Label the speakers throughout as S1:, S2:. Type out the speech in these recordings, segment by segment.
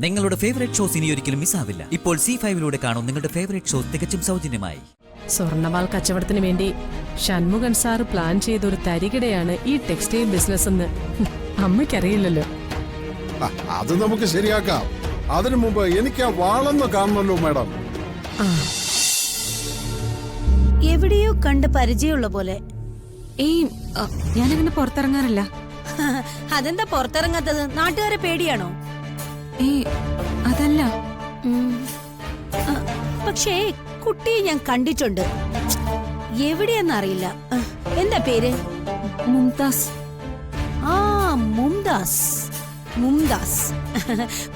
S1: നിങ്ങളുടെ favourite shows ഇനി ഒരിക്കലും മിസ്സാവില്ല. ഇപ്പോൾ C5 കാണും നിങ്ങളുടെ ഫേവറേറ്റ് ഷോസ് തികച്ചും സൗജന്യമായി.
S2: സ്വർണ്ണമാൽ കച്ചവടത്തിന് വേണ്ടി ഷൺമുഖൻ സാറ് പ്ലാൻ ചെയ്തൊരു തരികിടയാണ് ഈ ടെക്സ്റ്റൈൽ ബിസിനസ് എന്ന് അമ്മയ്ക്കറിയില്ലല്ലോ.
S3: അത് നമുക്ക് ശരിയാക്കാം. അതിനു മുമ്പ് എനിക്ക് ആ വാളൊന്ന് കാണണമല്ലോ മാഡം.
S4: എവിടെയോ കണ്ട് പരിചയമുള്ള പോലെ.
S5: ഞാനങ്ങനെ പുറത്തിറങ്ങാറില്ല.
S4: അതെന്താ പുറത്തിറങ്ങാത്തത്? നാട്ടുകാരെ പേടിയാണോ?
S5: അതല്ല.
S4: പക്ഷേ കുട്ടിയെ ഞാൻ കണ്ടിട്ടുണ്ട്. എവിടെയെന്നറിയില്ല. എന്താ പേര്?
S5: മുംതാസ്.
S4: ആ, മുംതാസ്. മുംതാസ്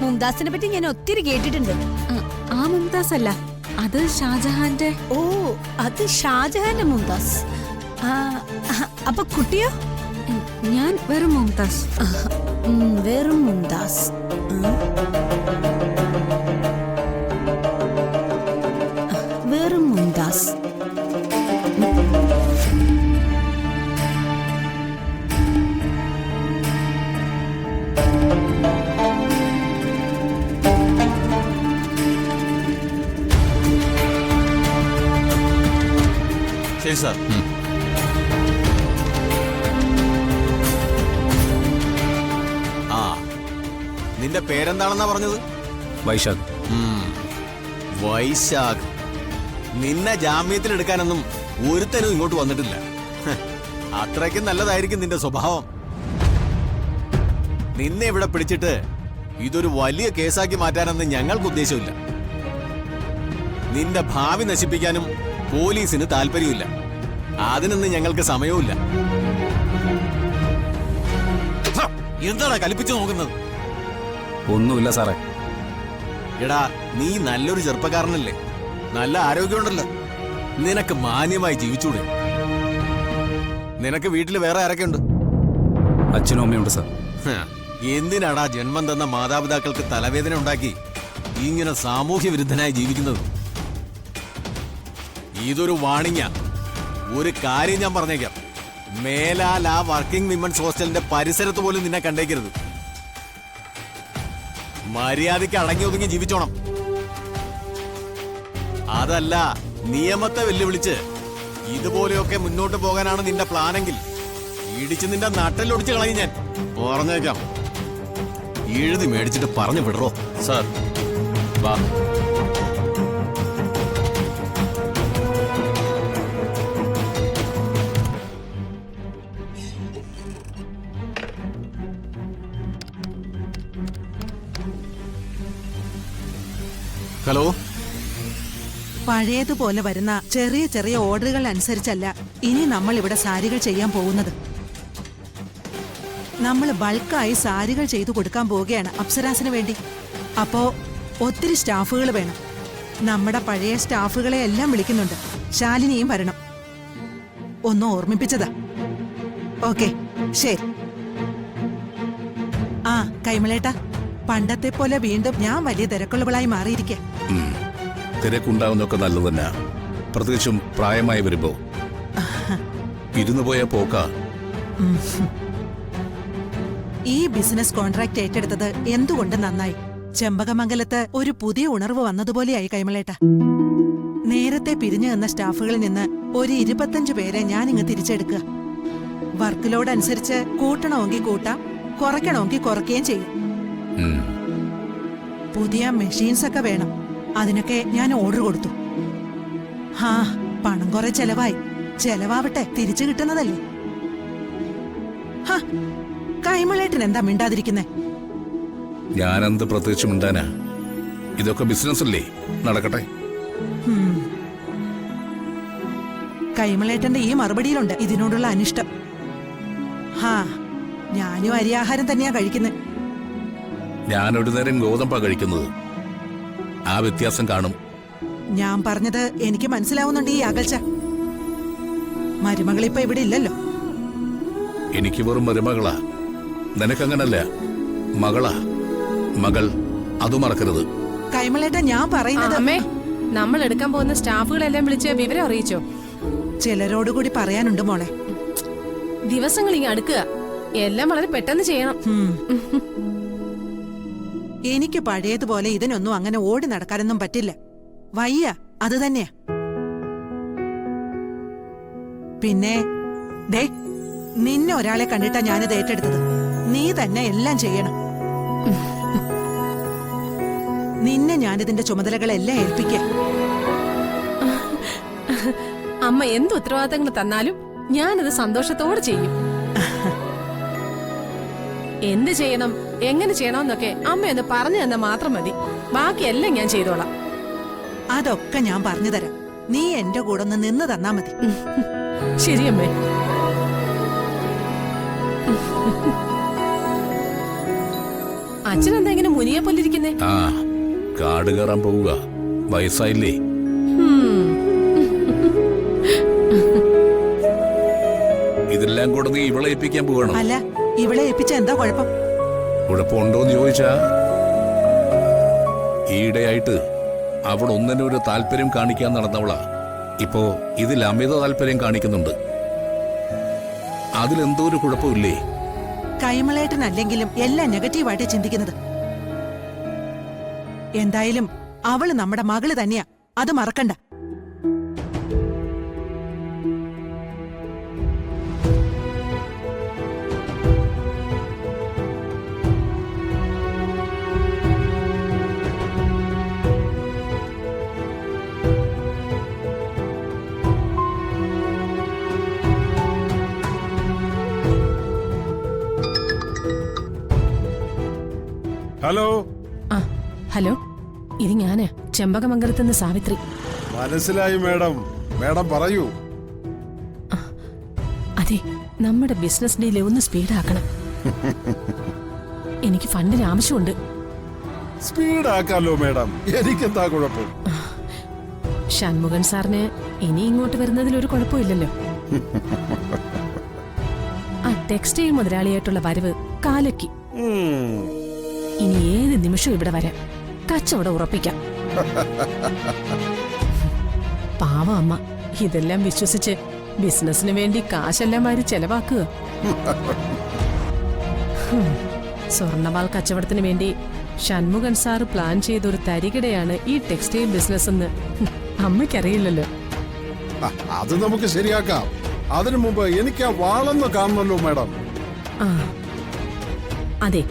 S4: മുംതാസിനെ പറ്റി ഞാൻ ഒത്തിരി കേട്ടിട്ടുണ്ട്.
S5: ആ മുംതാസ് അല്ല, അത് ഷാജഹാന്റെ.
S4: ഓ, അത് ഷാജഹാന്റെ മുംതാസ്. അപ്പൊ കുട്ടിയോ?
S5: ഞാൻ വെറും മുംതാസ്.
S4: വെറും മുംതാസ്. വെറും മുംതാസ്.
S6: ശരി സാർ. ആ, നിന്റെ പേരെന്താണെന്നാ പറഞ്ഞത്?
S7: വൈശാഖ്.
S6: വൈശാഖ്. നിന്നെ ജാമ്യത്തിൽ എടുക്കാനൊന്നും ഒരുത്തനും ഇങ്ങോട്ട് വന്നിട്ടില്ല. അത്രയ്ക്കും നല്ലതായിരിക്കും നിന്റെ സ്വഭാവം. നിന്നെ ഇവിടെ പിടിച്ചിട്ട് ഇതൊരു വലിയ കേസാക്കി മാറ്റാനൊന്നും ഞങ്ങൾക്ക് ഉദ്ദേശമില്ല. നിന്റെ ഭാവി നശിപ്പിക്കാനും പോലീസിന് താല്പര്യമില്ല. അതിനൊന്നും ഞങ്ങൾക്ക് സമയവുമില്ല. എന്താണ് കലിപ്പിച്ചു നോക്കുന്നത്?
S7: ഒന്നുമില്ല സാറേ.
S6: എടാ, നീ നല്ലൊരു ചെറുപ്പക്കാരനല്ലേ? നല്ല ആരോഗ്യമുണ്ടല്ലോ. നിനക്ക് മാന്യമായി ജീവിച്ചൂടെ? നിനക്ക് വീട്ടിൽ വേറെ ആരൊക്കെയുണ്ട്?
S7: അച്ഛനും അമ്മയുണ്ട് സാർ.
S6: എന്തിനാടാ ജന്മം തന്ന മാതാപിതാക്കൾക്ക് തലവേദന ഉണ്ടാക്കി ഇങ്ങനെ സാമൂഹ്യ വിരുദ്ധനായി ജീവിക്കുന്നത്? ഇതൊരു വാണിംഗാ. ഒരു കാര്യം ഞാൻ പറഞ്ഞേക്കാം, മേലാൽ ആ വർക്കിംഗ് വിമൻസ് ഹോസ്റ്റലിന്റെ പരിസരത്ത് പോലും നിന്നെ കണ്ടേക്കരുത്. മര്യാദയ്ക്ക് അടങ്ങി ഒതുങ്ങി ജീവിച്ചോണം. അതല്ല നിയമത്തെ വെല്ലുവിളിച്ച് ഇതുപോലെയൊക്കെ മുന്നോട്ട് പോകാനാണ് നിന്റെ പ്ലാനെങ്കിൽ ഇടിച്ച് നിന്റെ നട്ടലൊടിച്ച് കളയും ഞാൻ. പറഞ്ഞേക്കാം. എഴുതി മേടിച്ചിട്ട് പറഞ്ഞു വിടറോ.
S7: സാർ വാ.
S6: ഹലോ.
S8: പഴയതുപോലെ വരുന്ന ചെറിയ ചെറിയ ഓർഡറുകൾ അനുസരിച്ചല്ല ഇനി നമ്മൾ ഇവിടെ സാരികൾ ചെയ്യാൻ പോകുന്നത്. നമ്മൾ ബൾക്കായി സാരികൾ ചെയ്തു കൊടുക്കാൻ പോവുകയാണ് അപ്സരാസിന് വേണ്ടി. അപ്പോ ഒത്തിരി സ്റ്റാഫുകൾ വേണം. നമ്മുടെ പഴയ സ്റ്റാഫുകളെ എല്ലാം വിളിക്കുന്നുണ്ട്. ശാലിനിയും വരണം. ഒന്ന് ഓർമ്മിപ്പിച്ചതാ. ഓക്കെ, ശരി. ആ, കൈമളേട്ടാ, പണ്ടത്തെ പോലെ വീണ്ടും ഞാൻ വലിയ തിരക്കുള്ളവളായി മാറിയിരിക്കെ.
S7: തിരക്കുണ്ടാവുന്നൊക്കെ നല്ലത് തന്നെ, പ്രത്യേകിച്ചും പ്രായമായി വരുമ്പോ. ഇരുന്നു പോയ പോക്ക.
S8: ഈ ബിസിനസ് കോൺട്രാക്ട് ഏറ്റെടുത്തത് എന്തുകൊണ്ട് നന്നായി. ചെമ്പകമംഗലത്ത് ഒരു പുതിയ ഉണർവ് വന്നതുപോലെയായി കൈമളേട്ട. നേരത്തെ പിരിഞ്ഞു നിന്ന സ്റ്റാഫുകളിൽ നിന്ന് ഒരു 25 പേരെ ഞാനിങ്ങ് തിരിച്ചെടുക്കുക. വർക്ക് ലോഡ് അനുസരിച്ച് കൂട്ടണമെങ്കിൽ കൂട്ടാം, കുറയ്ക്കണമെങ്കിൽ കുറയ്ക്കുകയും ചെയ്യും. പുതിയ മെഷീൻസ് ഒക്കെ വേണം. അതിനൊക്കെ ഞാൻ ഓർഡർ കൊടുത്തു. ഹാ, പണം കുറെ ചെലവായി. ചെലവാവട്ടെ, തിരിച്ചു കിട്ടുന്നതല്ലേ. ഹാ, കൈമളേട്ടൻ എന്താ മിണ്ടാതിരിക്കുന്നേ?
S7: ഞാനെന്ത് പ്രത്യേകിച്ച് മിണ്ടാനാ? ഇതൊക്കെ ബിസിനസ് അല്ലേ, നടക്കട്ടെ.
S8: കൈമളേട്ടന്റെ ഈ മറുപടിയിലുണ്ട് ഇതിനോടുള്ള അനിഷ്ടം. ഹാ, ഞാനും അരിയാഹാരം തന്നെയാ കഴിക്കുന്നത്.
S7: ഞാനൊരു നേരം ഗോതമ്പാ കഴിക്കുന്നത്. ആ വ്യത്യാസം കാണും.
S8: ഞാൻ പറഞ്ഞത് എനിക്ക് മനസ്സിലാവുന്നുണ്ട്. ഈ അകൽച്ച. മരുമകളിപ്പോ ഇവിടെ ഇല്ലല്ലോ.
S7: എനിക്ക് വെറും മരുമകളാ. നിനക്കങ്ങനല്ല, മകളാ. മകൾ, അത് മറക്കരുത്.
S8: കൈമളേട്ടൻ, ഞാൻ പറയുന്നത്.
S2: അമ്മേ, നമ്മൾ എടുക്കാൻ പോകുന്ന സ്റ്റാഫുകളെല്ലാം വിളിച്ച് വിവരം അറിയിച്ചോ?
S8: ചിലരോടുകൂടി പറയാനുണ്ട് മോളെ.
S2: ദിവസങ്ങൾ ഇങ്ങ് അടുക്കുക. എല്ലാം വളരെ പെട്ടെന്ന് ചെയ്യണം.
S8: എനിക്ക് പഴയതുപോലെ ഇതിനൊന്നും അങ്ങനെ ഓടി നടക്കാനൊന്നും പറ്റില്ല. വയ്യ, അത് തന്നെയാ. പിന്നെ ദേ, നിന്നെ ഒരാളെ കണ്ടിട്ടാ ഞാനിത് ഏറ്റെടുത്തത്. നീ തന്നെ എല്ലാം ചെയ്യണം. നിന്നെ ഞാനിതിന്റെ ചുമതലകളെല്ലാം ഏൽപ്പിക്കാം.
S2: അമ്മ എന്ത് ഉത്തരവാദിത്തങ്ങൾ തന്നാലും ഞാനത് സന്തോഷത്തോടെ ചെയ്യും. എന്ത് ചെയ്യണം, എങ്ങനെ ചെയ്യണമെന്നൊക്കെ അമ്മയൊന്ന് പറഞ്ഞു തന്നാൽ മാത്രം മതി. ബാക്കിയെല്ലാം ഞാൻ ചെയ്തോളാം.
S8: അതൊക്കെ ഞാൻ പറഞ്ഞു തരാം. നീ എന്റെ കൂടെ ഒന്ന് നിന്ന് തന്നാ മതി.
S2: ശരിയമ്മേ. അച്ഛനെന്താ ഇങ്ങനെ മുനിയെ പോലിരിക്കുന്നേ?
S7: ആ, കാട് കയറാൻ പോവുക. വയസ്സായില്ലേ? ഇതെല്ലാം കൂടെ നീ ഇവളെ ഏൽപ്പിക്കാൻ പോകണം.
S8: അല്ല, ഇവളെ ഏൽപ്പിച്ച എന്താ കുഴപ്പം?
S7: കുഴപ്പമുണ്ടോന്ന് ചോദിച്ചാ, ഈയിടെയായിട്ട് അവൾ ഒന്നിനും ഒരു താല്പര്യം കാണിക്കാൻ നടന്നവളാ. ഇപ്പോ ഇതിൽ അമിത താല്പര്യം കാണിക്കുന്നുണ്ട്. അതിലെന്തോ ഒരു കുഴപ്പമില്ലേ?
S8: കൈമളേട്ടനല്ലെങ്കിലും എല്ലാം നെഗറ്റീവായിട്ട് ചിന്തിക്കുന്നത്. എന്തായാലും അവള് നമ്മുടെ മകള് തന്നെയാ, അത് മറക്കണ്ട.
S3: ഹലോ.
S2: ആ, ഹലോ. ഇത് ഞാന് ചെമ്പകമംഗലത്തുനിന്ന് സാവിത്രി.
S3: മനസ്സിലായി മേഡം. മേഡം പറയൂ.
S2: അതെ, നമ്മുടെ ബിസിനസ് ഡീല് ഒന്ന് സ്പീഡാക്കണം. എനിക്ക് ഫണ്ടിന് ആവശ്യമുണ്ട്.
S3: സ്പീഡാക്കാലോ മേഡം, എനിക്കെന്താ കുഴപ്പം?
S2: ഷൺമുഖൻ സാറിന് ഇനി ഇങ്ങോട്ട് വരുന്നതിൽ ഒരു കുഴപ്പമില്ലല്ലോ. ആ ടെക്സ്റ്റൈൽ മുതലാളിയായിട്ടുള്ള വരവ് കാലക്കി. ഇനി ഏത് നിമിഷവും ഇവിടെ വരാം. കച്ചവടം ഉറപ്പിക്കാം. പാവം അമ്മ ഇതെല്ലാം വിശ്വസിച്ച് ബിസിനസിന് വേണ്ടി കാശെല്ലാം വാരി ചെലവാക്കുക. സ്വർണമാൽ കച്ചവടത്തിന് വേണ്ടി ഷൺമുഖൻ സാറ് പ്ലാൻ ചെയ്തൊരു തരികിടയാണ് ഈ ടെക്സ്റ്റൈൽ ബിസിനസ് എന്ന് അമ്മയ്ക്കറിയില്ലല്ലോ.
S3: അത് നമുക്ക് ശരിയാക്കാം. അതിനു മുമ്പ് എനിക്ക് ആ വാളൊന്ന് കാണണമല്ലോ മേഡം.
S2: ആ, അതെ,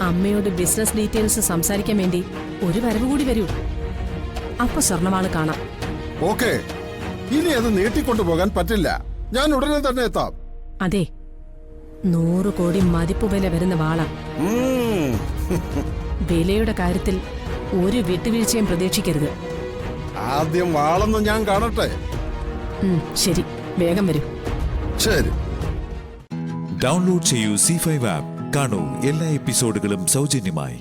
S2: അമ്മയോട് ബിസിനസ് ഡീറ്റെയിൽസ് സംസാരിക്കാൻ വേണ്ടി ഒരു വരവ് കൂടി വരൂ. അപ്പൊ സ്വർണമാള് കാണാം.
S3: ഓക്കെ, ഇനി അത് നീട്ടിക്കൊണ്ടു പോകാൻ പറ്റില്ല. ഞാൻ ഉടനെ തന്നെ എത്താം.
S2: അതെ, 100 കോടി മതിപ്പ് വില വരുന്ന വാള. വിലയുടെ കാര്യത്തിൽ ഒരു വിട്ടുവീഴ്ചയും പ്രതീക്ഷിക്കരുത്.
S3: ആദ്യം വാളൊന്ന് ഞാൻ കാണട്ടെ.
S2: ശരി, വേഗം വരൂ.
S3: ശരി.
S9: ഡൗൺലോഡ് ചെയ്യൂ C5 ആപ്പ്. കാണൂ എല്ലാ എപ്പിസോഡുകളും സൗജന്യമായി.